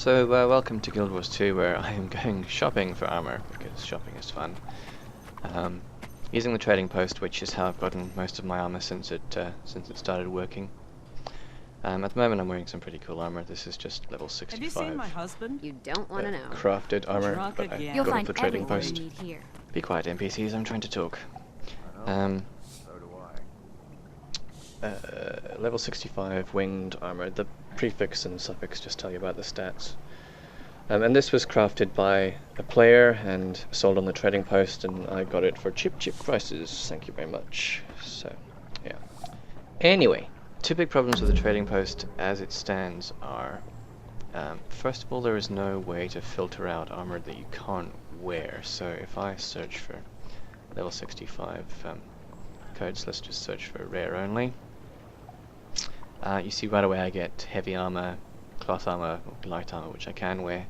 Welcome to Guild Wars 2, where I am going shopping for armor, because shopping is fun. Using the trading post, which is how I've gotten most of my armor since it started working. At the moment I'm wearing some pretty cool armor. This is just level 65. Have you seen my husband? You don't want to know. Crafted armor, Drunk but I again. You'll got off find the trading everything post. you need here. Be quiet, NPCs, I'm trying to talk. So do Level 65 winged armor. The prefix and suffix just tell you about the stats. And this was crafted by a player and sold on the trading post, and I got it for cheap prices. Thank you very much. So, yeah. Anyway, two big problems with the trading post as it stands are, first of all, there is no way to filter out armor that you can't wear. So if I search for level 65 codes, let's just search for rare only. You see right away I get heavy armor, cloth armor, light armor, which I can wear,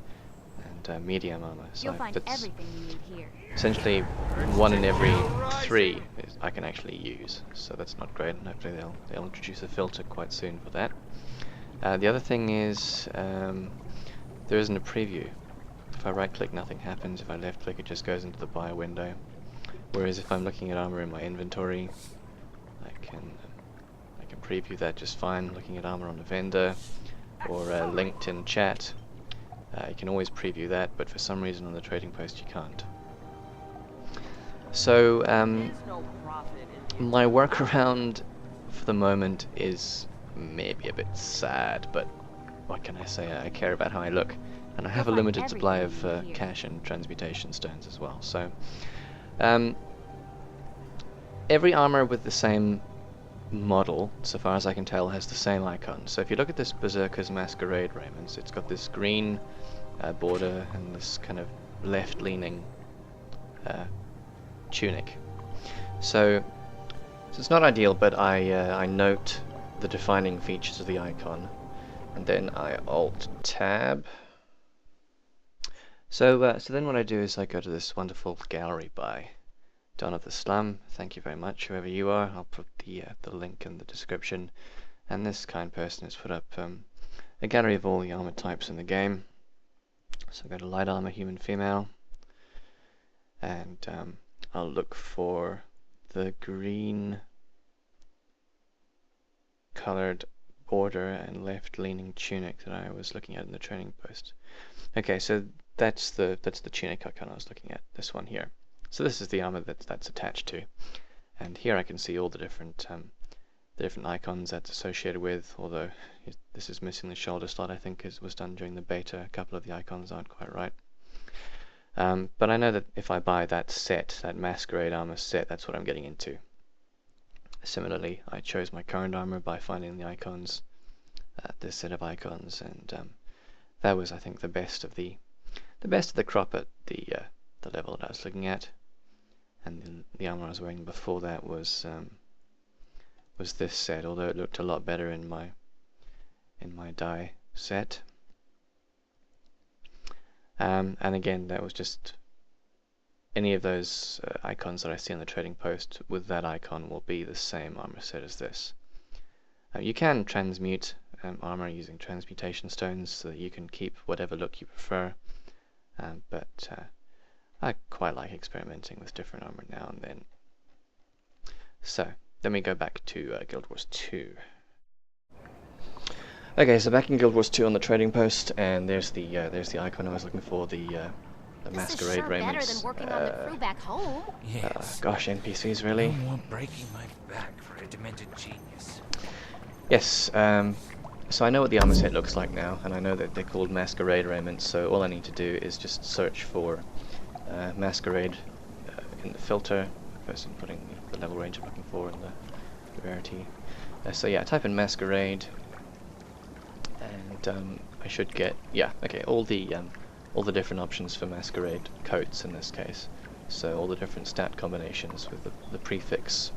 and medium armor. So You'll find everything you need here. essentially, one in every three I can actually use. So that's not great, and hopefully they'll introduce a filter quite soon for that. The other thing is there isn't a preview. If I right-click, nothing happens. If I left-click, it just goes into the buy window. Whereas if I'm looking at armor in my inventory, I can preview that just fine. Looking at armor on a vendor or linked in chat, you can always preview that, but for some reason on the trading post you can't. So my workaround for the moment is maybe a bit sad, but what can I say? I care about how I look, and I have a limited supply of cash and transmutation stones as well. So every armor with the same model, so far as I can tell, has the same icon. So if you look at this Berserker's Masquerade raiments, it's got this green border and this kind of left-leaning tunic. So it's not ideal, but I note the defining features of the icon, and then I Alt-Tab. So then what I do is I go to this wonderful gallery by Dawn of the Slum. Thank you very much, whoever you are. I'll put the link in the description. And this kind person has put up a gallery of all the armor types in the game. So I go to light armor, human, female, and I'll look for the green colored border and left-leaning tunic that I was looking at in the training post. Okay, so that's the tunic icon I was looking at. This one here. So this is the armor that's attached to, and here I can see all the different icons that's associated with. Although this is missing the shoulder slot, I think was done during the beta. A couple of the icons aren't quite right. But I know that if I buy that set, that Masquerade armor set, that's what I'm getting into. Similarly, I chose my current armor by finding the icons, this set of icons, and that was, I think, the best of the crop at the level that I was looking at. And the armor I was wearing before that was this set, although it looked a lot better in my dye set. And again, that was just any of those icons that I see on the trading post with that icon will be the same armor set as this. You can transmute armor using transmutation stones so that you can keep whatever look you prefer, but I quite like experimenting with different armor now and then. So, then we go back to Guild Wars 2. Okay, so back in Guild Wars 2 on the trading post, and there's the icon I was looking for, the Masquerade raiments. This is sure better than working on the crew back home. Yes. Gosh, NPCs really? No more breaking my back for a demented genius. Yes, so I know what the armor set looks like now, and I know that they're called Masquerade raiments, so all I need to do is just search for Masquerade in the filter, first I'm putting the level range I'm looking for and the rarity. So yeah, type in Masquerade, and I should get, yeah, okay, all the different options for Masquerade coats in this case. So all the different stat combinations with the prefix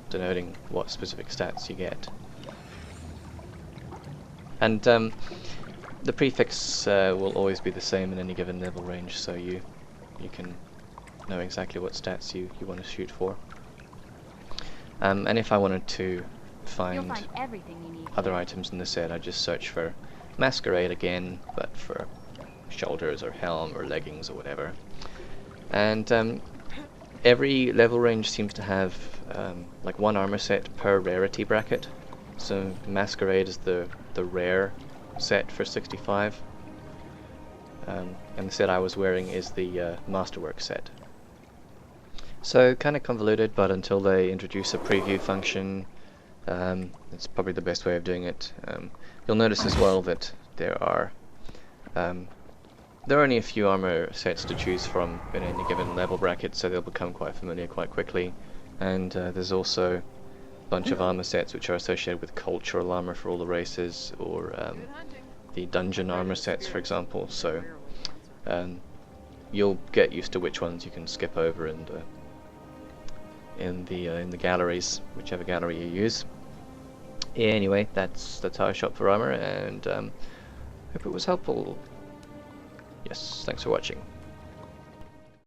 denoting what specific stats you get. And the prefix will always be the same in any given level range, so you can know exactly what stats you want to shoot for. And if I wanted to find everything you need other here. items in the set, I just search for Masquerade again, but for shoulders or helm or leggings or whatever. And every level range seems to have like one armor set per rarity bracket. So Masquerade is the rare set for 65, and the set I was wearing is the Masterwork set. So kind of convoluted, but until they introduce a preview function, it's probably the best way of doing it. You'll notice as well that there are only a few armor sets to choose from in any given level bracket, so they'll become quite familiar quite quickly. And there's also a bunch of armor sets which are associated with cultural armor for all the races, or the dungeon armor sets, for example. So you'll get used to which ones you can skip over and in the galleries, whichever gallery you use. Anyway, that's how I shop for armor, and hope it was helpful. Yes, thanks for watching.